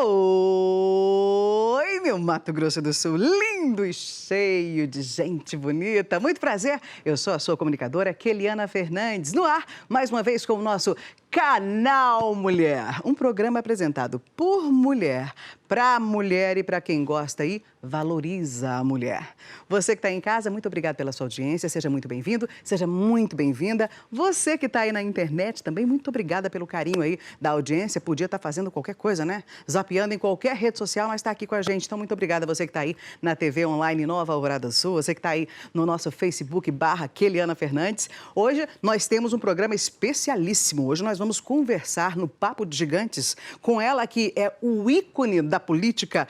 Oi, meu Mato Grosso do Sul, lindo e cheio de gente bonita. Muito prazer, eu sou a sua comunicadora, Keliana Fernandes, no ar, mais uma vez com o nosso Canal Mulher. Um programa apresentado por mulher, para mulher e para quem gosta e valoriza a mulher. Você que está em casa, muito obrigada pela sua audiência, seja muito bem-vindo, seja muito bem-vinda. Você que está aí na internet também, muito obrigada pelo carinho aí da audiência. Podia estar fazendo qualquer coisa, né? Zapeando em qualquer rede social, mas está aqui com a gente. Então, muito obrigada você que está aí na TV online Nova Alvorada Sul, você que está aí no nosso Facebook /Keliana Fernandes. Hoje nós temos um programa especialíssimo. Hoje nós vamos conversar no Papo de Gigantes com ela que é o ícone da política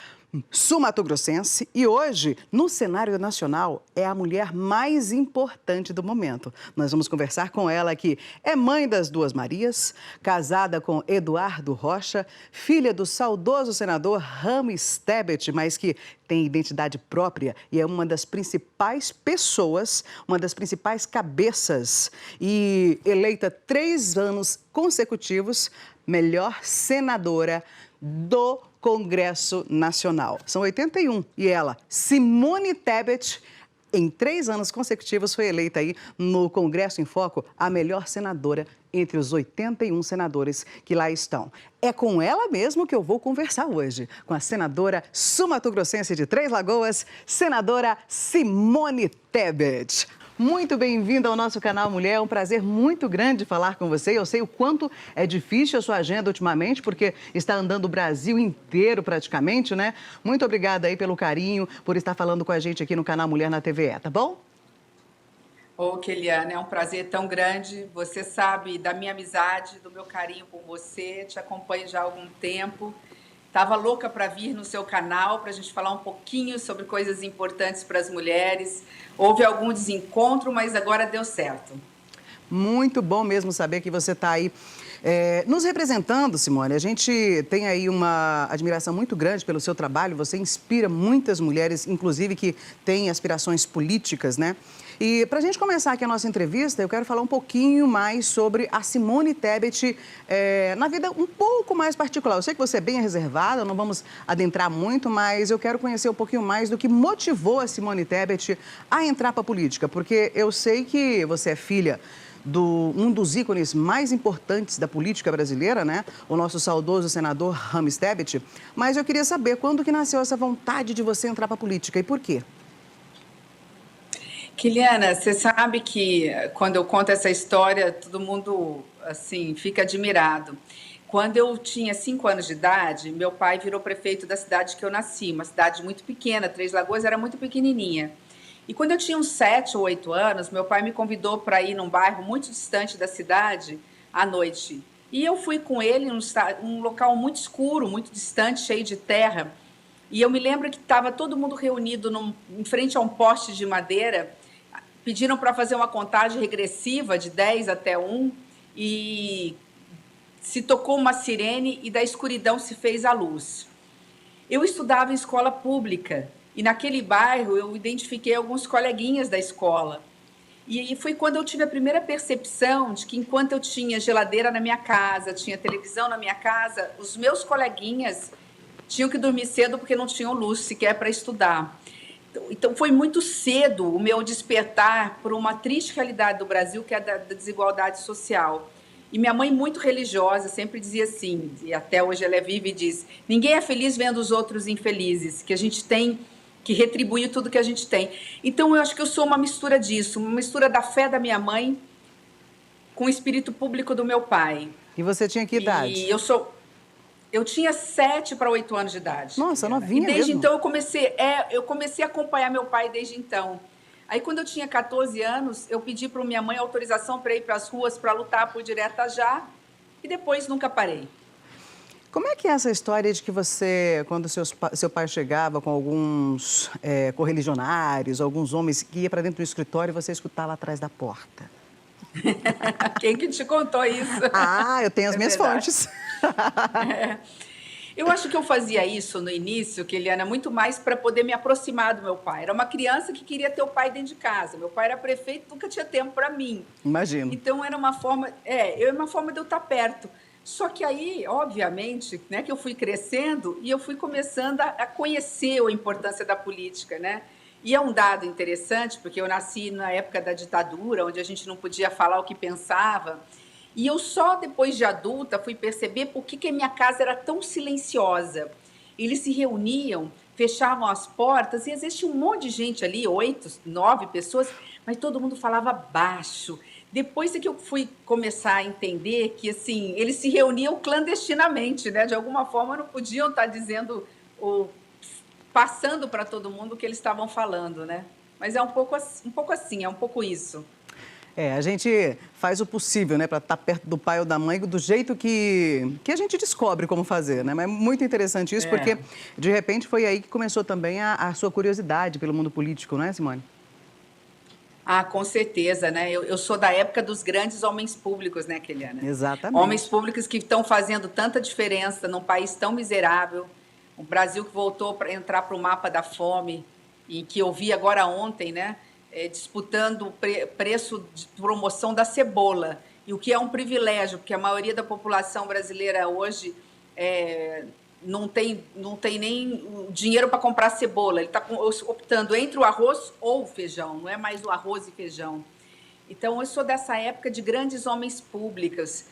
sul-mato-grossense e hoje, no cenário nacional, é a mulher mais importante do momento. Nós vamos conversar com ela que é mãe das duas Marias, casada com Eduardo Rocha, filha do saudoso senador Rames Tebet, mas que tem identidade própria e é uma das principais pessoas, uma das principais cabeças e eleita 3 anos consecutivos melhor senadora do Congresso Nacional. São 81 e ela, Simone Tebet, em 3 anos consecutivos foi eleita aí no Congresso em Foco a melhor senadora entre os 81 senadores que lá estão. É com ela mesmo que eu vou conversar hoje, com a senadora sul-mato-grossense de Três Lagoas, senadora Simone Tebet. Muito bem-vinda ao nosso canal Mulher, é um prazer muito grande falar com você. Eu sei o quanto é difícil a sua agenda ultimamente, porque está andando o Brasil inteiro praticamente, né? Muito obrigada aí pelo carinho, por estar falando com a gente aqui no canal Mulher na TVE, tá bom? Ô, Keliana, é um prazer tão grande. Você sabe da minha amizade, do meu carinho por você, te acompanho já há algum tempo. Estava louca para vir no seu canal para a gente falar um pouquinho sobre coisas importantes para as mulheres. Houve algum desencontro, mas agora deu certo. Muito bom mesmo saber que você está aí nos representando, Simone. A gente tem aí uma admiração muito grande pelo seu trabalho. Você inspira muitas mulheres, inclusive que têm aspirações políticas, né? E para a gente começar aqui a nossa entrevista, eu quero falar um pouquinho mais sobre a Simone Tebet na vida um pouco mais particular. Eu sei que você é bem reservada, não vamos adentrar muito, mas eu quero conhecer um pouquinho mais do que motivou a Simone Tebet a entrar para a política, porque eu sei que você é filha um dos ícones mais importantes da política brasileira, né? O nosso saudoso senador Rames Tebet. Mas eu queria saber quando que nasceu essa vontade de você entrar para a política e por quê? Keliana, você sabe que quando eu conto essa história, todo mundo assim fica admirado. Quando eu tinha 5 anos de idade, meu pai virou prefeito da cidade que eu nasci, uma cidade muito pequena, Três Lagoas era muito pequenininha. E quando eu tinha uns 7 ou 8 anos, meu pai me convidou para ir num bairro muito distante da cidade à noite. E eu fui com ele em um local muito escuro, muito distante, cheio de terra. E eu me lembro que estava todo mundo reunido em frente a um poste de madeira. Pediram para fazer uma contagem regressiva de 10 até 1 e se tocou uma sirene e da escuridão se fez a luz. Eu estudava em escola pública e naquele bairro eu identifiquei alguns coleguinhas da escola. E foi quando eu tive a primeira percepção de que enquanto eu tinha geladeira na minha casa, tinha televisão na minha casa, os meus coleguinhas tinham que dormir cedo porque não tinham luz sequer para estudar. Então, foi muito cedo o meu despertar por uma triste realidade do Brasil, que é da desigualdade social. E minha mãe, muito religiosa, sempre dizia assim, e até hoje ela é viva e diz, ninguém é feliz vendo os outros infelizes, que a gente tem que retribuir tudo que a gente tem. Então, eu acho que eu sou uma mistura disso, uma mistura da fé da minha mãe com o espírito público do meu pai. E você tinha que idade? E eu tinha 7 para 8 anos de idade. Nossa, novinha mesmo. E desde então eu comecei a acompanhar meu pai desde então. Aí quando eu tinha 14 anos, eu pedi para minha mãe autorização para ir para as ruas para lutar por direta já e depois nunca parei. Como é que é essa história de que você, quando seu pai chegava com alguns correligionários, alguns homens que ia para dentro do escritório, você escutava lá atrás da porta? Quem que te contou isso? Ah, eu tenho as minhas fontes. Eu acho que eu fazia isso no início, Keliana, muito mais para poder me aproximar do meu pai. Era uma criança que queria ter o pai dentro de casa. Meu pai era prefeito, nunca tinha tempo para mim. Imagino. Então era uma forma de eu estar perto. Só que aí, obviamente, né, que eu fui crescendo e eu fui começando a conhecer a importância da política, né? E é um dado interessante, porque eu nasci na época da ditadura, onde a gente não podia falar o que pensava, e eu só depois de adulta fui perceber por que a minha casa era tão silenciosa. Eles se reuniam, fechavam as portas e existia um monte de gente ali, 8, 9 pessoas, mas todo mundo falava baixo. Depois é que eu fui começar a entender que assim, eles se reuniam clandestinamente, né? De alguma forma não podiam estar dizendo ou passando para todo mundo o que eles estavam falando, né? Mas é um pouco assim, é um pouco isso. A gente faz o possível, né, para estar perto do pai ou da mãe do jeito que a gente descobre como fazer, né? Mas é muito interessante isso, É. porque de repente foi aí que começou também a sua curiosidade pelo mundo político, não é, Simone? Ah, com certeza, né? Eu sou da época dos grandes homens públicos, né, Keliana? Homens Exatamente. públicos que estão fazendo tanta diferença num país tão miserável, um Brasil que voltou para entrar para o mapa da fome, e que eu vi agora ontem, né, disputando o preço de promoção da cebola, e o que é um privilégio, porque a maioria da população brasileira hoje é, não tem nem dinheiro para comprar cebola. Ele está optando entre o arroz ou o feijão, não é mais o arroz e feijão. Então, eu sou dessa época de grandes homens públicos.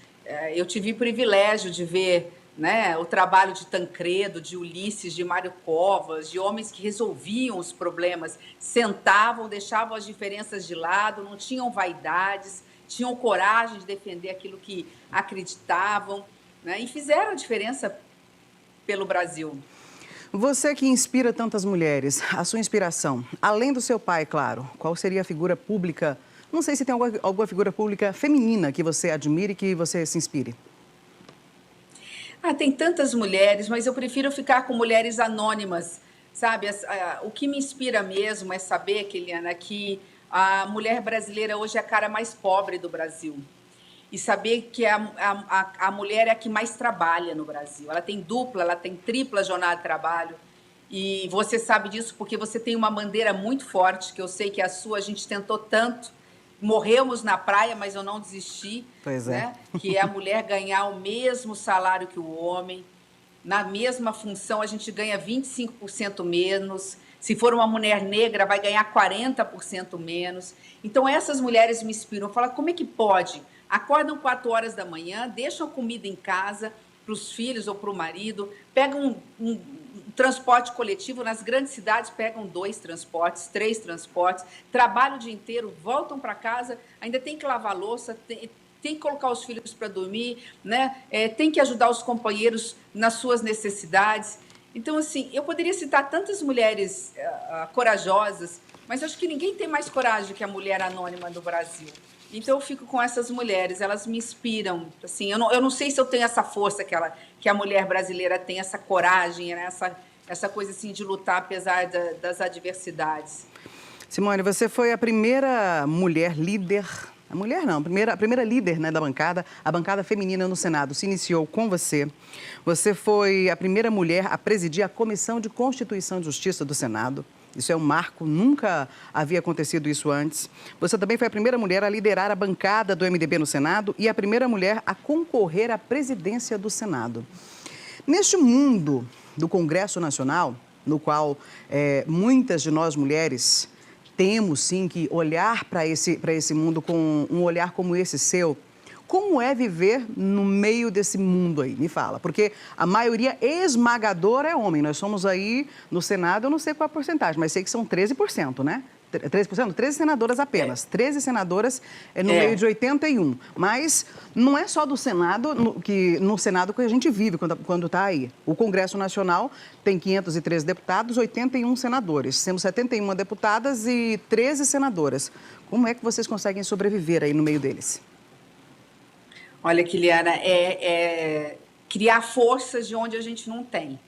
Eu tive o privilégio de ver, né, o trabalho de Tancredo, de Ulisses, de Mário Covas, de homens que resolviam os problemas, sentavam, deixavam as diferenças de lado, não tinham vaidades, tinham coragem de defender aquilo que acreditavam, né, e fizeram a diferença pelo Brasil. Você que inspira tantas mulheres, a sua inspiração, além do seu pai, claro, qual seria a figura pública? Não sei se tem alguma figura pública feminina que você admire e que você se inspire. Ah, tem tantas mulheres, mas eu prefiro ficar com mulheres anônimas, sabe? O que me inspira mesmo é saber, Keliana, que a mulher brasileira hoje é a cara mais pobre do Brasil. E saber que a mulher é a que mais trabalha no Brasil. Ela tem dupla, ela tem tripla jornada de trabalho. E você sabe disso porque você tem uma bandeira muito forte, que eu sei que é a sua, a gente tentou tanto. Morremos na praia, mas eu não desisti, Pois é. né? Que é a mulher ganhar o mesmo salário que o homem. Na mesma função, a gente ganha 25% menos. Se for uma mulher negra, vai ganhar 40% menos. Então, essas mulheres me inspiram. Falam, como é que pode? Acordam 4 horas da manhã, deixam comida em casa para os filhos ou para o marido, pegam um transporte coletivo. Nas grandes cidades, pegam 2 transportes, 3 transportes, trabalham o dia inteiro, voltam para casa, ainda tem que lavar louça, tem que colocar os filhos para dormir, né? Tem que ajudar os companheiros nas suas necessidades. Então, assim, eu poderia citar tantas mulheres corajosas, mas acho que ninguém tem mais coragem que a mulher anônima do Brasil. Então, eu fico com essas mulheres, elas me inspiram. Assim, eu não sei se eu tenho essa força que a mulher brasileira tem, essa coragem, né? Essa coisa assim, de lutar apesar das adversidades. Simone, você foi a primeira mulher líder, a mulher não, a primeira líder, né, da bancada, a bancada feminina no Senado se iniciou com você. Você foi a primeira mulher a presidir a Comissão de Constituição e Justiça do Senado. Isso é um marco, nunca havia acontecido isso antes. Você também foi a primeira mulher a liderar a bancada do MDB no Senado e a primeira mulher a concorrer à presidência do Senado. Neste mundo do Congresso Nacional, no qual muitas de nós mulheres temos sim que olhar para esse mundo com um olhar como esse seu, como é viver no meio desse mundo aí? Me fala, porque a maioria esmagadora é homem. Nós somos aí no Senado, eu não sei qual a porcentagem, mas sei que são 13%, né? 13%? 13 senadoras apenas. 13 senadoras no meio de 81. Mas não é só do Senado, no Senado que a gente vive quando está aí. O Congresso Nacional tem 513 deputados, 81 senadores. Temos 71 deputadas e 13 senadoras. Como é que vocês conseguem sobreviver aí no meio deles? Olha, Kiliana, criar forças de onde a gente não tem.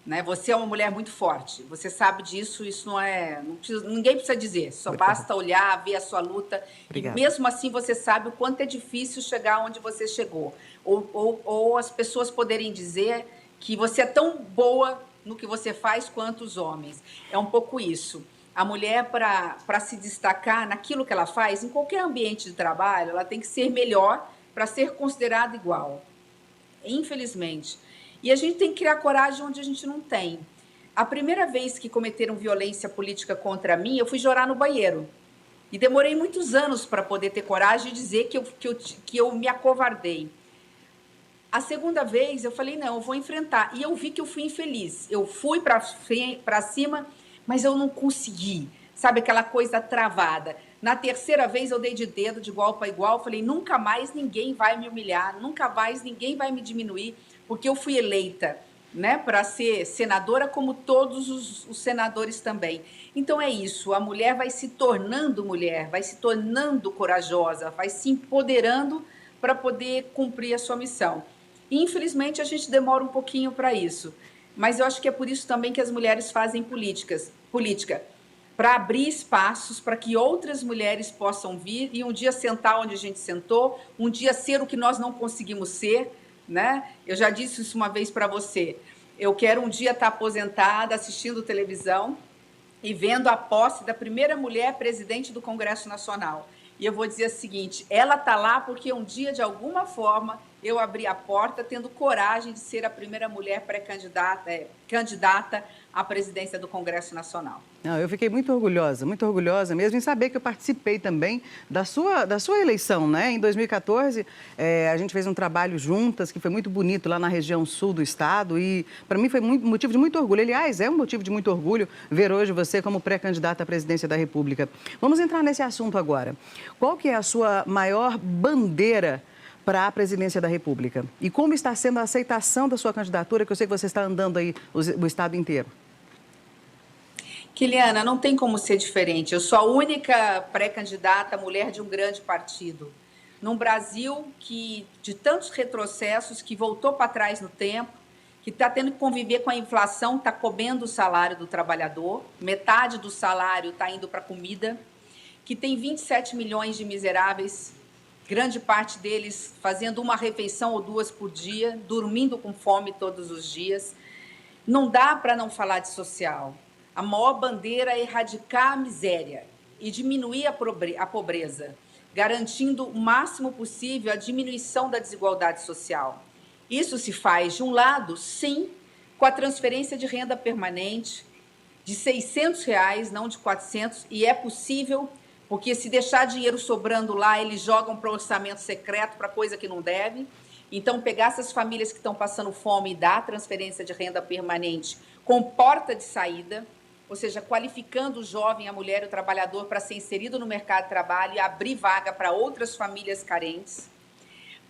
Né? Você é uma mulher muito forte, você sabe disso, isso ninguém precisa dizer, só basta olhar, ver a sua luta. Obrigada. E mesmo assim você sabe o quanto é difícil chegar onde você chegou. Ou as pessoas poderem dizer que você é tão boa no que você faz quanto os homens. É um pouco isso. A mulher, para se destacar naquilo que ela faz, em qualquer ambiente de trabalho, ela tem que ser melhor para ser considerada igual. infelizmente. E a gente tem que criar coragem onde a gente não tem. A primeira vez que cometeram violência política contra mim, eu fui chorar no banheiro. E demorei muitos anos para poder ter coragem de dizer que eu me acovardei. A segunda vez eu falei, não, eu vou enfrentar. E eu vi que eu fui infeliz. Eu fui para cima, mas eu não consegui. Sabe, aquela coisa travada. Na terceira vez eu dei de dedo, de igual para igual. Falei, nunca mais ninguém vai me humilhar, nunca mais ninguém vai me diminuir, porque eu fui eleita, né, para ser senadora, como todos os senadores também. Então é isso, a mulher vai se tornando mulher, vai se tornando corajosa, vai se empoderando para poder cumprir a sua missão. E, infelizmente, a gente demora um pouquinho para isso, mas eu acho que é por isso também que as mulheres fazem política, para abrir espaços para que outras mulheres possam vir e um dia sentar onde a gente sentou, um dia ser o que nós não conseguimos ser, né? Eu já disse isso uma vez para você. Eu quero um dia estar aposentada, assistindo televisão e vendo a posse da primeira mulher presidente do Congresso Nacional. E eu vou dizer o seguinte, ela está lá porque um dia, de alguma forma, eu abri a porta tendo coragem de ser a primeira mulher candidata à presidência do Congresso Nacional. Não, eu fiquei muito orgulhosa mesmo em saber que eu participei também da sua eleição, né? Em 2014, a gente fez um trabalho juntas que foi muito bonito lá na região sul do estado e para mim foi motivo de muito orgulho. Aliás, é um motivo de muito orgulho ver hoje você como pré-candidata à presidência da República. Vamos entrar nesse assunto agora. Qual que é a sua maior bandeira para a presidência da República? E como está sendo a aceitação da sua candidatura, que eu sei que você está andando aí o estado inteiro? Kiliana, não tem como ser diferente. Eu sou a única pré-candidata mulher de um grande partido. Num Brasil de tantos retrocessos, que voltou para trás no tempo, que está tendo que conviver com a inflação, está comendo o salário do trabalhador, metade do salário está indo para comida, que tem 27 milhões de miseráveis, grande parte deles fazendo uma refeição ou duas por dia, dormindo com fome todos os dias. Não dá para não falar de social. A maior bandeira é erradicar a miséria e diminuir a pobreza, garantindo o máximo possível a diminuição da desigualdade social. Isso se faz, de um lado, sim, com a transferência de renda permanente de R$600, não de 400, e é possível, porque se deixar dinheiro sobrando lá, eles jogam para o orçamento secreto, para coisa que não deve. Então, pegar essas famílias que estão passando fome e dar transferência de renda permanente com porta de saída, ou seja, qualificando o jovem, a mulher e o trabalhador para ser inserido no mercado de trabalho e abrir vaga para outras famílias carentes.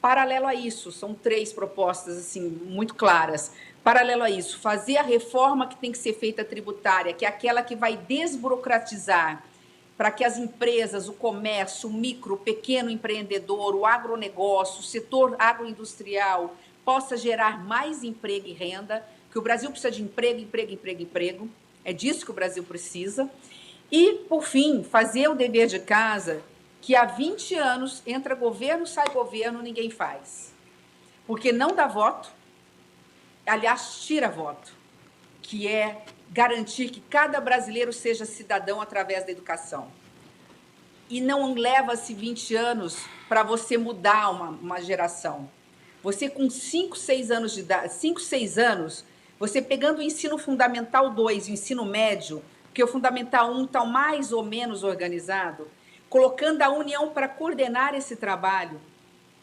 Paralelo a isso, são 3 propostas assim, muito claras. Paralelo a isso, fazer a reforma que tem que ser feita tributária, que é aquela que vai desburocratizar para que as empresas, o comércio, o micro, o pequeno empreendedor, o agronegócio, o setor agroindustrial possa gerar mais emprego e renda, que o Brasil precisa de emprego. É disso que o Brasil precisa. E, por fim, fazer o dever de casa que há 20 anos entra governo, sai governo, ninguém faz. Porque não dá voto, aliás, tira voto, que é garantir que cada brasileiro seja cidadão através da educação. E não leva-se 20 anos para você mudar uma geração. Você com 5, 6 anos de idade, 5, 6 anos, você pegando o ensino fundamental 2 e o ensino médio, porque o fundamental 1 está mais ou menos organizado, colocando a União para coordenar esse trabalho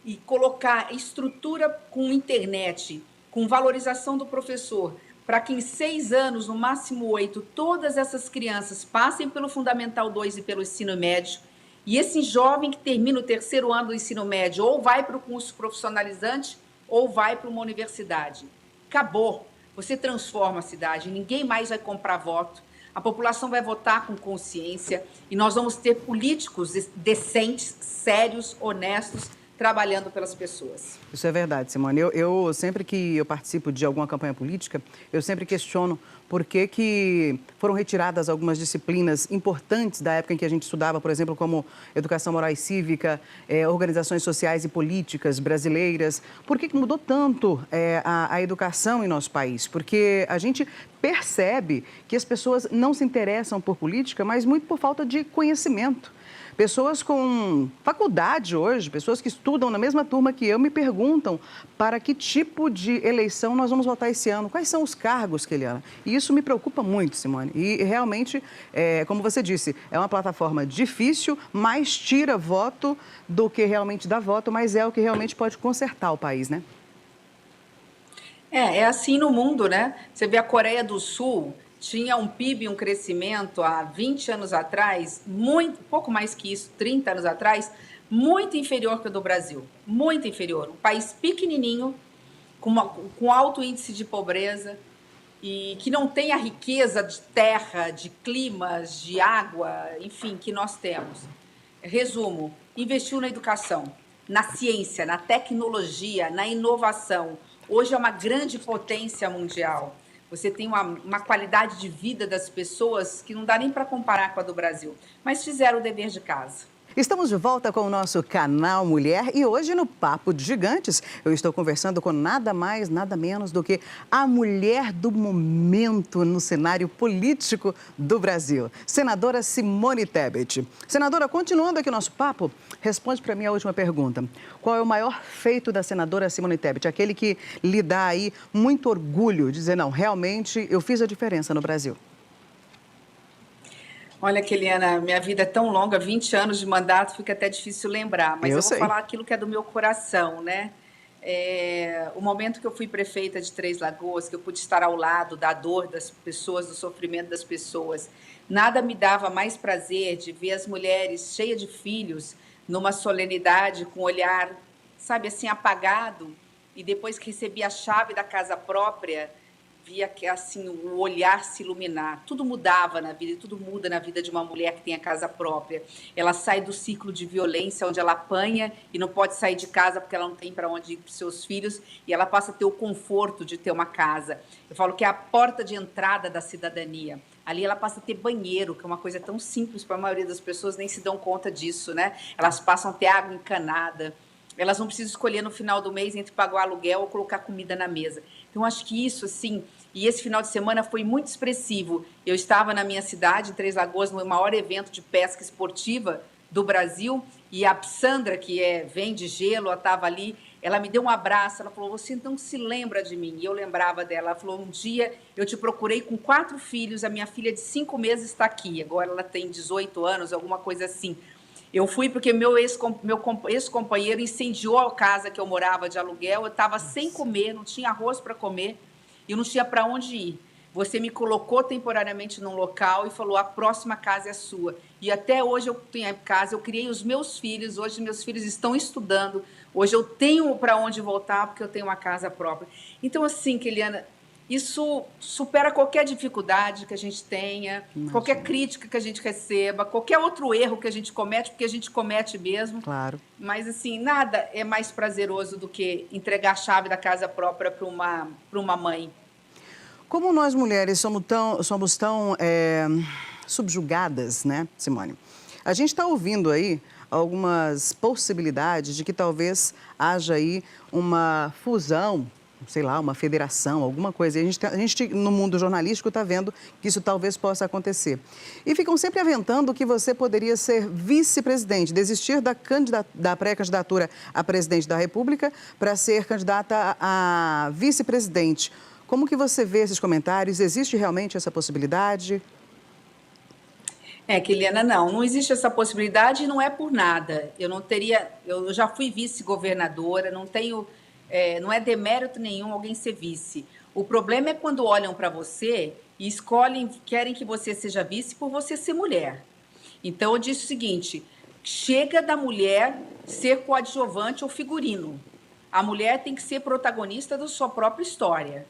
e colocar estrutura com internet, com valorização do professor, para que em 6 anos, no máximo 8, todas essas crianças passem pelo Fundamental 2 e pelo ensino médio, e esse jovem que termina o 3º ano do ensino médio ou vai para o curso profissionalizante ou vai para uma universidade. Acabou. Você transforma a cidade, ninguém mais vai comprar voto, a população vai votar com consciência e nós vamos ter políticos decentes, sérios, honestos, trabalhando pelas pessoas. Isso é verdade, Simone. Eu sempre que eu participo de alguma campanha política, eu sempre questiono por que foram retiradas algumas disciplinas importantes da época em que a gente estudava, por exemplo, como educação moral e cívica, organizações sociais e políticas brasileiras. Por que mudou tanto a educação em nosso país? Porque a gente percebe que as pessoas não se interessam por política, mas muito por falta de conhecimento. Pessoas com faculdade hoje, pessoas que estudam na mesma turma que eu, me perguntam para que tipo de eleição nós vamos votar esse ano. Quais são os cargos, Keliana? E isso me preocupa muito, Simone. E realmente, como você disse, é uma plataforma difícil, mais tira voto do que realmente dá voto, mas é o que realmente pode consertar o país, né? É assim no mundo, né? Você vê a Coreia do Sul tinha um PIB, um crescimento há 20 anos atrás, muito, pouco mais que isso, 30 anos atrás, muito inferior que o do Brasil, muito inferior. Um país pequenininho, com alto índice de pobreza e que não tem a riqueza de terra, de climas, de água, enfim, que nós temos. Resumo, investiu na educação, na ciência, na tecnologia, na inovação. Hoje é uma grande potência mundial. Você tem uma qualidade de vida das pessoas que não dá nem para comparar com a do Brasil. Mas fizeram o dever de casa. Estamos de volta com o nosso canal Mulher e hoje no Papo de Gigantes eu estou conversando com nada mais, nada menos do que a mulher do momento no cenário político do Brasil, senadora Simone Tebet. Senadora, continuando aqui o nosso papo, responde para mim a última pergunta. Qual é o maior feito da senadora Simone Tebet? Aquele que lhe dá aí muito orgulho de dizer, não, realmente eu fiz a diferença no Brasil. Olha, Keliana, minha vida é tão longa, 20 anos de mandato, fica até difícil lembrar, mas eu vou falar aquilo que é do meu coração, né? O momento que eu fui prefeita de Três Lagoas, que eu pude estar ao lado da dor das pessoas, do sofrimento das pessoas, nada me dava mais prazer de ver as mulheres cheias de filhos, numa solenidade, com o olhar, sabe, assim, apagado, e depois que recebi a chave da casa própria, via que assim o olhar se iluminar. Tudo mudava na vida, e tudo muda na vida de uma mulher que tem a casa própria. Ela sai do ciclo de violência, onde ela apanha e não pode sair de casa porque ela não tem para onde ir para os seus filhos, e ela passa a ter o conforto de ter uma casa. Eu falo que é a porta de entrada da cidadania. Ali ela passa a ter banheiro, que é uma coisa tão simples para a maioria das pessoas, nem se dão conta disso, né? Elas passam a ter água encanada. Elas não precisam escolher no final do mês entre pagar o aluguel ou colocar comida na mesa. Então, acho que isso, assim, e esse final de semana foi muito expressivo. Eu estava na minha cidade, em Três Lagoas, no maior evento de pesca esportiva do Brasil, e a Sandra, que vende gelo, ela estava ali, ela me deu um abraço, ela falou, você não se lembra de mim? E eu lembrava dela, ela falou, um dia eu te procurei com 4 filhos, a minha filha de 5 meses está aqui, agora ela tem 18 anos, alguma coisa assim. Eu fui porque meu ex-companheiro incendiou a casa que eu morava de aluguel, eu estava sem comer, não tinha arroz para comer e não tinha para onde ir. Você me colocou temporariamente num local e falou, a próxima casa é sua. E até hoje eu tenho a casa, eu criei os meus filhos, hoje meus filhos estão estudando, hoje eu tenho para onde voltar porque eu tenho uma casa própria. Então, assim, Keliana, isso supera qualquer dificuldade que a gente tenha, qualquer crítica que a gente receba, qualquer outro erro que a gente comete, porque a gente comete mesmo. Claro. Mas, assim, nada é mais prazeroso do que entregar a chave da casa própria para uma mãe. Como nós mulheres somos tão subjugadas, né, Simone? A gente está ouvindo aí algumas possibilidades de que talvez haja aí uma fusão, sei lá, uma federação, alguma coisa. E a gente no mundo jornalístico está vendo que isso talvez possa acontecer. E ficam sempre aventando que você poderia ser vice-presidente, desistir da pré-candidatura a presidente da República para ser candidata a vice-presidente. Como que você vê esses comentários? Existe realmente essa possibilidade? Keliana, não existe essa possibilidade e não é por nada. Eu já fui vice-governadora, não é demérito nenhum alguém ser vice. O problema é quando olham para você e querem que você seja vice por você ser mulher. Então, eu disse o seguinte, chega da mulher ser coadjuvante ou figurino. A mulher tem que ser protagonista da sua própria história.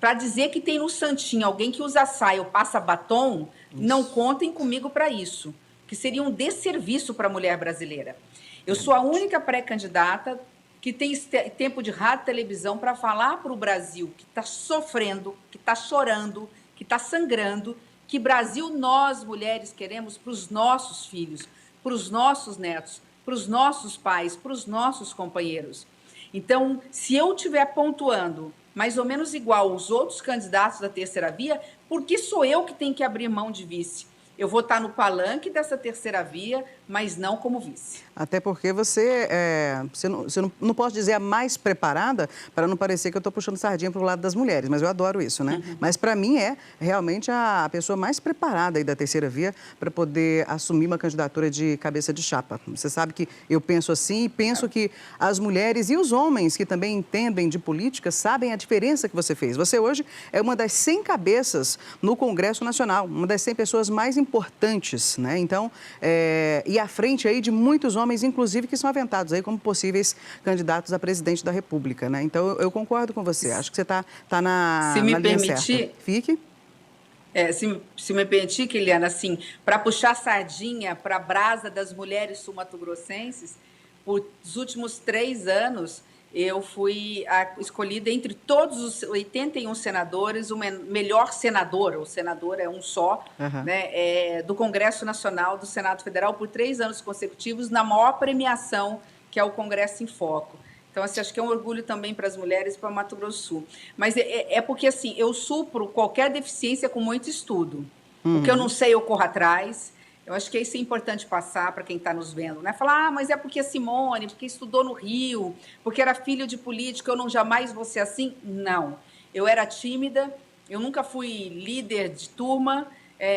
Para dizer que tem no santinho alguém que usa saia ou passa batom, não contem comigo para isso, que seria um desserviço para a mulher brasileira. Eu sou a única pré-candidata que tem tempo de rádio e televisão para falar para o Brasil que está sofrendo, que está chorando, que está sangrando, que Brasil nós, mulheres, queremos para os nossos filhos, para os nossos netos, para os nossos pais, para os nossos companheiros. Então, se eu estiver pontuando mais ou menos igual aos outros candidatos da terceira via, por que sou eu que tenho que abrir mão de vice? Eu vou estar no palanque dessa terceira via, mas não como vice. Até porque você não posso dizer a mais preparada, para não parecer que eu estou puxando sardinha para o lado das mulheres, mas eu adoro isso, né? Mas para mim é realmente a pessoa mais preparada aí da terceira via para poder assumir uma candidatura de cabeça de chapa. Você sabe que eu penso assim e penso que as mulheres e os homens que também entendem de política sabem a diferença que você fez. Você hoje é uma das 100 cabeças no Congresso Nacional, uma das 100 pessoas mais importantes, né? Então, e à frente aí de muitos homens, inclusive, que são aventados aí como possíveis candidatos a presidente da República, né? Então, eu concordo com você. Acho que você está na linha certa. Fique. Se me permitir, Keliana, assim, para puxar sardinha para a brasa das mulheres sul-mato-grossenses, por os últimos 3 anos, eu fui escolhida entre todos os 81 senadores, o melhor senador, o senador é um só, né, do Congresso Nacional, do Senado Federal, por 3 anos consecutivos, na maior premiação, que é o Congresso em Foco. Então, assim, acho que é um orgulho também para as mulheres e para o Mato Grosso do Sul. Mas é porque, assim, eu supro qualquer deficiência com muito estudo. O que eu não sei, eu corro atrás. Eu acho que isso é importante passar para quem está nos vendo, né? Falar, mas é porque a Simone, porque estudou no Rio, porque era filho de político, eu não jamais vou ser assim. Não. Eu era tímida, eu nunca fui líder de turma,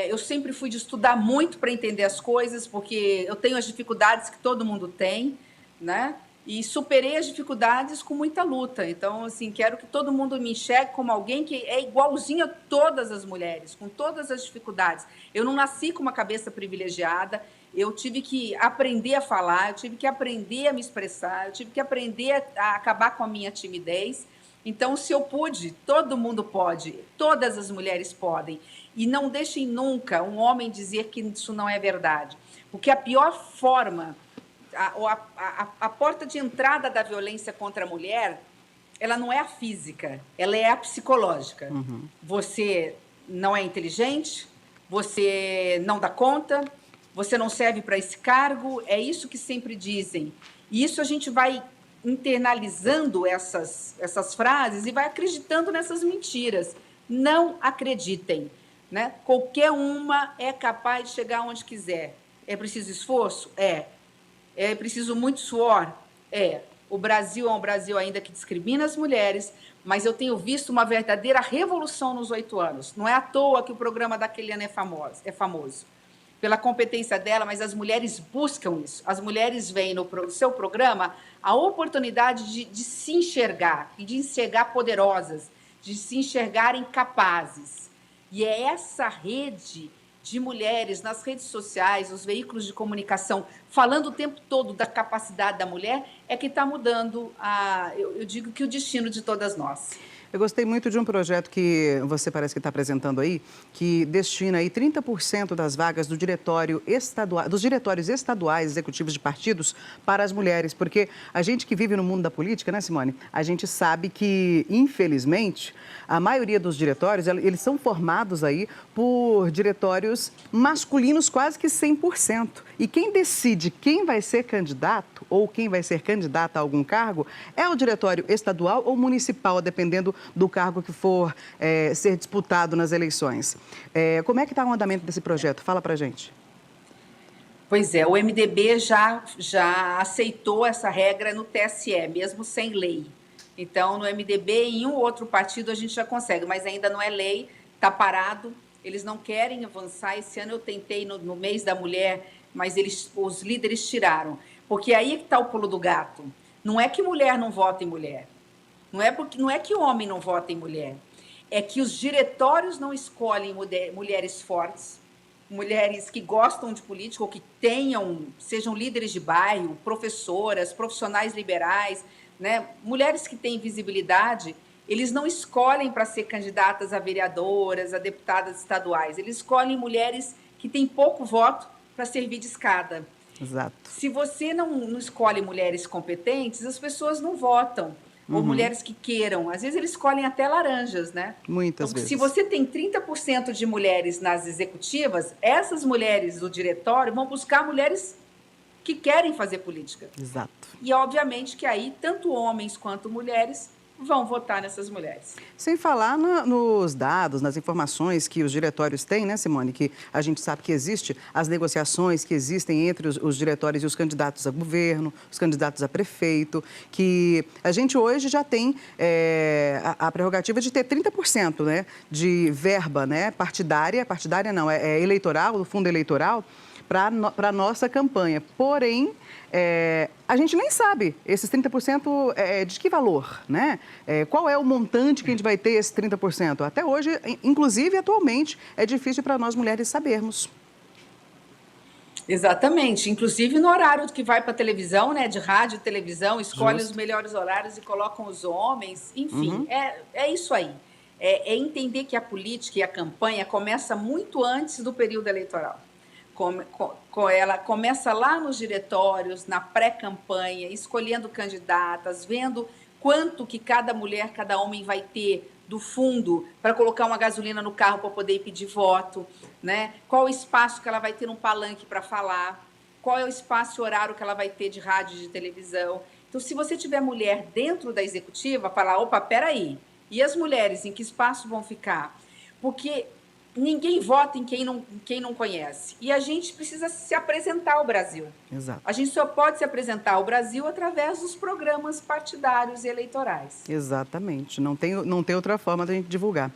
eu sempre fui de estudar muito para entender as coisas, porque eu tenho as dificuldades que todo mundo tem, né? E superei as dificuldades com muita luta. Então, assim, quero que todo mundo me enxergue como alguém que é igualzinho a todas as mulheres, com todas as dificuldades. Eu não nasci com uma cabeça privilegiada, eu tive que aprender a falar, eu tive que aprender a me expressar, eu tive que aprender a acabar com a minha timidez. Então, se eu pude, todo mundo pode, todas as mulheres podem. E não deixem nunca um homem dizer que isso não é verdade. Porque a pior forma... A porta de entrada da violência contra a mulher, ela não é a física, ela é a psicológica. Você não é inteligente, você não dá conta, você não serve para esse cargo, é isso que sempre dizem. E isso a gente vai internalizando essas frases e vai acreditando nessas mentiras. Não acreditem, né? Qualquer uma é capaz de chegar onde quiser. É preciso esforço? É preciso muito suor? O Brasil é um Brasil ainda que discrimina as mulheres, mas eu tenho visto uma verdadeira revolução nos 8 anos. Não é à toa que o programa da Keliana é famoso. Pela competência dela, mas as mulheres buscam isso. As mulheres veem no seu programa a oportunidade de se enxergar, e de enxergar poderosas, de se enxergarem capazes. E é essa rede de mulheres nas redes sociais, nos veículos de comunicação, falando o tempo todo da capacidade da mulher, é que está mudando, eu digo que o destino de todas nós. Eu gostei muito de um projeto que você parece que está apresentando aí, que destina aí 30% das vagas dos diretórios estaduais executivos de partidos para as mulheres, porque a gente que vive no mundo da política, né, Simone? A gente sabe que, infelizmente, a maioria dos diretórios, eles são formados aí por diretórios masculinos quase que 100%. E quem decide quem vai ser candidato ou quem vai ser candidata a algum cargo é o diretório estadual ou municipal, dependendo do cargo que for ser disputado nas eleições. Como é que está o andamento desse projeto? Fala pra gente. Pois é, o MDB já aceitou essa regra no TSE, mesmo sem lei. Então, no MDB, em um outro partido, a gente já consegue, mas ainda não é lei, está parado, eles não querem avançar. Esse ano eu tentei no mês da mulher, mas os líderes tiraram. Porque aí que está o pulo do gato. Não é que mulher não vota em mulher. Não é que homem não vota em mulher. É que os diretórios não escolhem mulheres fortes, mulheres que gostam de política ou que sejam líderes de bairro, professoras, profissionais liberais, né? Mulheres que têm visibilidade, eles não escolhem para ser candidatas a vereadoras, a deputadas estaduais. Eles escolhem mulheres que têm pouco voto para servir de escada. Exato. Se você não escolhe mulheres competentes, as pessoas não votam. Ou mulheres que queiram. Às vezes eles escolhem até laranjas, né? Muitas vezes. Se você tem 30% de mulheres nas executivas, essas mulheres do diretório vão buscar mulheres que querem fazer política. Exato. E, obviamente, que aí tanto homens quanto mulheres vão votar nessas mulheres. Sem falar nos dados, nas informações que os diretórios têm, né, Simone? Que a gente sabe que existe, as negociações que existem entre os diretórios e os candidatos a governo, os candidatos a prefeito, que a gente hoje já tem a prerrogativa de ter 30%, né, de verba, né, partidária não, eleitoral, do fundo eleitoral, para a nossa campanha. Porém, a gente nem sabe esses 30% de que valor, né? Qual é o montante que a gente vai ter esse 30%? Até hoje, inclusive atualmente, é difícil para nós mulheres sabermos. Exatamente, inclusive no horário que vai para a televisão, né, de rádio e televisão, escolhe Justo. os melhores horários e colocam os homens, enfim, é isso aí. É entender que a política e a campanha começa muito antes do período eleitoral. Ela começa lá nos diretórios, na pré-campanha, escolhendo candidatas, vendo quanto que cada mulher, cada homem vai ter do fundo para colocar uma gasolina no carro para poder pedir voto, né? Qual o espaço que ela vai ter no palanque para falar, qual é o espaço e horário que ela vai ter de rádio e de televisão. Então, se você tiver mulher dentro da executiva, falar, opa, peraí, e as mulheres, em que espaço vão ficar? Porque ninguém vota em quem não conhece. E a gente precisa se apresentar ao Brasil. Exato. A gente só pode se apresentar ao Brasil através dos programas partidários e eleitorais. Exatamente. Não tem outra forma de a gente divulgar.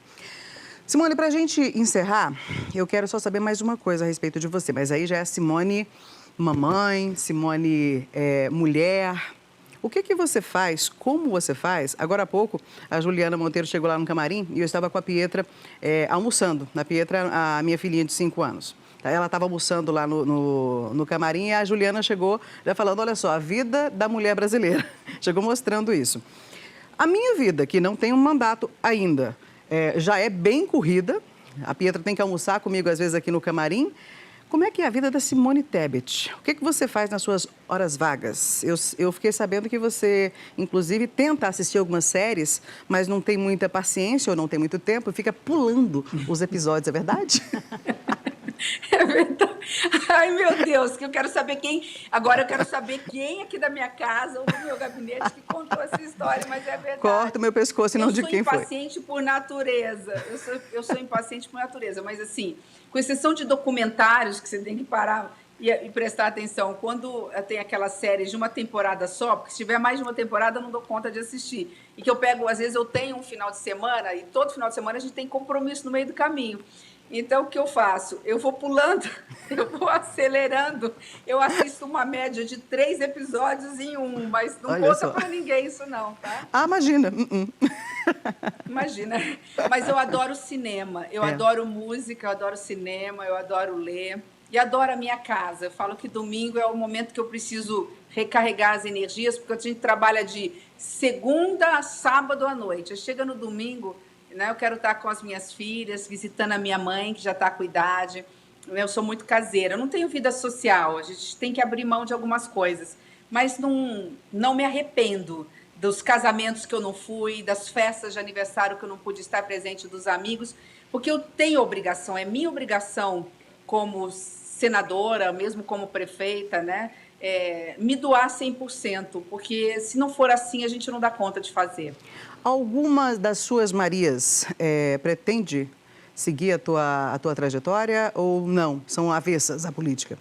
Simone, para a gente encerrar, eu quero só saber mais uma coisa a respeito de você. Mas aí já é Simone mamãe, Simone mulher. O que você faz, como você faz? Agora há pouco, a Juliana Monteiro chegou lá no camarim e eu estava com a Pietra almoçando. A Pietra, a minha filhinha de 5 anos. Ela estava almoçando lá no camarim e a Juliana chegou já falando, olha só, a vida da mulher brasileira. Chegou mostrando isso. A minha vida, que não tem um mandato ainda, já é bem corrida. A Pietra tem que almoçar comigo, às vezes, aqui no camarim. Como é que é a vida da Simone Tebet? O que você faz nas suas horas vagas? Eu fiquei sabendo que você, inclusive, tenta assistir algumas séries, mas não tem muita paciência ou não tem muito tempo e fica pulando os episódios, é verdade? É verdade. Ai, meu Deus, que eu quero saber quem... Agora eu quero saber quem aqui da minha casa ou do meu gabinete que contou essa história, mas é verdade. Corta o meu pescoço e não de quem foi. Eu sou impaciente por natureza. Eu sou impaciente por natureza, mas assim, com exceção de documentários que você tem que parar e prestar atenção, quando tem aquelas séries de uma temporada só, porque se tiver mais de uma temporada eu não dou conta de assistir. E que eu pego, às vezes eu tenho um final de semana e todo final de semana a gente tem compromisso no meio do caminho. Então, o que eu faço? Eu vou pulando, eu vou acelerando, eu assisto uma média de 3 episódios em um, mas não conta para ninguém isso não, tá? Ah, imagina. Imagina. Mas eu adoro cinema, eu adoro música, eu adoro cinema, eu adoro ler e adoro a minha casa. Eu falo que domingo é o momento que eu preciso recarregar as energias, porque a gente trabalha de segunda a sábado à noite. Chega no domingo... Eu quero estar com as minhas filhas, visitando a minha mãe, que já está com idade. Eu sou muito caseira, eu não tenho vida social, a gente tem que abrir mão de algumas coisas. Mas não me arrependo dos casamentos que eu não fui, das festas de aniversário que eu não pude estar presente, dos amigos, porque eu tenho obrigação, é minha obrigação como senadora, mesmo como prefeita, né? Me doar 100%, porque se não for assim, a gente não dá conta de fazer. Alguma das suas Marias pretende seguir a tua trajetória ou não? São avessas à política?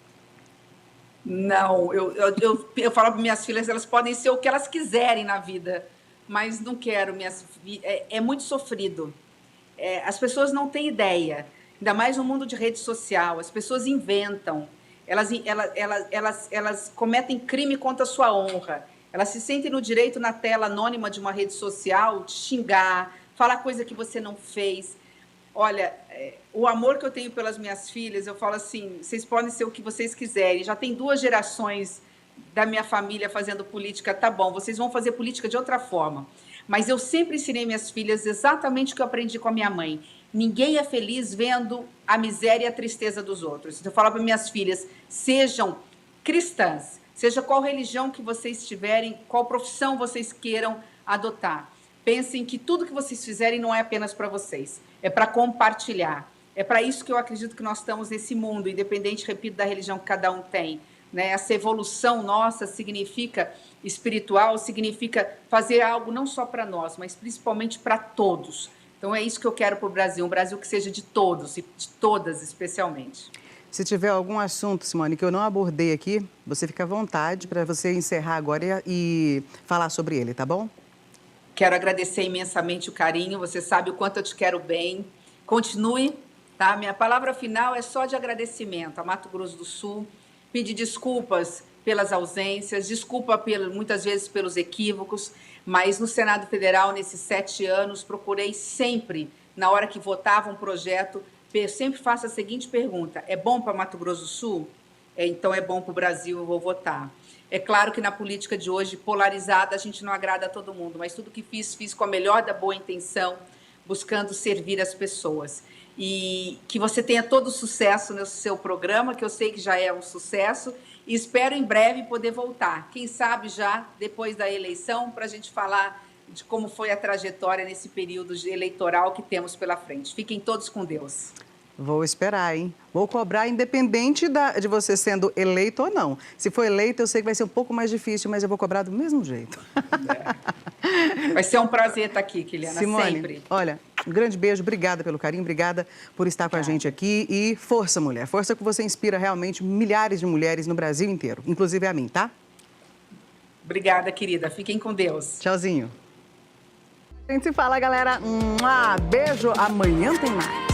Não, eu falo para minhas filhas, elas podem ser o que elas quiserem na vida, mas não quero. É muito sofrido. As pessoas não têm ideia, ainda mais no mundo de rede social, as pessoas inventam, elas cometem crime contra a sua honra. Elas se sentem no direito, na tela anônima de uma rede social, de xingar, falar coisa que você não fez. Olha, o amor que eu tenho pelas minhas filhas, eu falo assim, vocês podem ser o que vocês quiserem. Já tem 2 gerações da minha família fazendo política, tá bom, vocês vão fazer política de outra forma. Mas eu sempre ensinei minhas filhas exatamente o que eu aprendi com a minha mãe. Ninguém é feliz vendo a miséria e a tristeza dos outros. Então, eu falo para minhas filhas, sejam cristãs, seja qual religião que vocês tiverem, qual profissão vocês queiram adotar. Pensem que tudo que vocês fizerem não é apenas para vocês, é para compartilhar. É para isso que eu acredito que nós estamos nesse mundo, independente, repito, da religião que cada um tem. né? Essa evolução nossa significa espiritual, significa fazer algo não só para nós, mas principalmente para todos. Então é isso que eu quero para o Brasil, um Brasil que seja de todos e de todas especialmente. Se tiver algum assunto, Simone, que eu não abordei aqui, você fica à vontade para você encerrar agora e falar sobre ele, tá bom? Quero agradecer imensamente o carinho, você sabe o quanto eu te quero bem. Continue, tá? Minha palavra final é só de agradecimento a Mato Grosso do Sul, pedir desculpas pelas ausências, desculpa muitas vezes pelos equívocos, mas no Senado Federal, nesses 7 anos, procurei sempre, na hora que votava um projeto, eu sempre faço a seguinte pergunta: é bom para Mato Grosso do Sul? Então é bom para o Brasil, eu vou votar. É claro que na política de hoje, polarizada, a gente não agrada a todo mundo, mas tudo que fiz com a melhor da boa intenção, buscando servir as pessoas. E que você tenha todo o sucesso no seu programa, que eu sei que já é um sucesso, e espero em breve poder voltar. Quem sabe já depois da eleição, para a gente falar de como foi a trajetória nesse período eleitoral que temos pela frente. Fiquem todos com Deus. Vou esperar, hein? Vou cobrar independente de você sendo eleito ou não. Se for eleito, eu sei que vai ser um pouco mais difícil, mas eu vou cobrar do mesmo jeito. Vai ser um prazer estar aqui, Kiliana, Simone, sempre. Olha, um grande beijo, obrigada pelo carinho, obrigada por estar com a gente aqui. E força, mulher, força que você inspira realmente milhares de mulheres no Brasil inteiro, inclusive a mim, tá? Obrigada, querida. Fiquem com Deus. Tchauzinho. A gente se fala, galera. Beijo. Amanhã tem mais.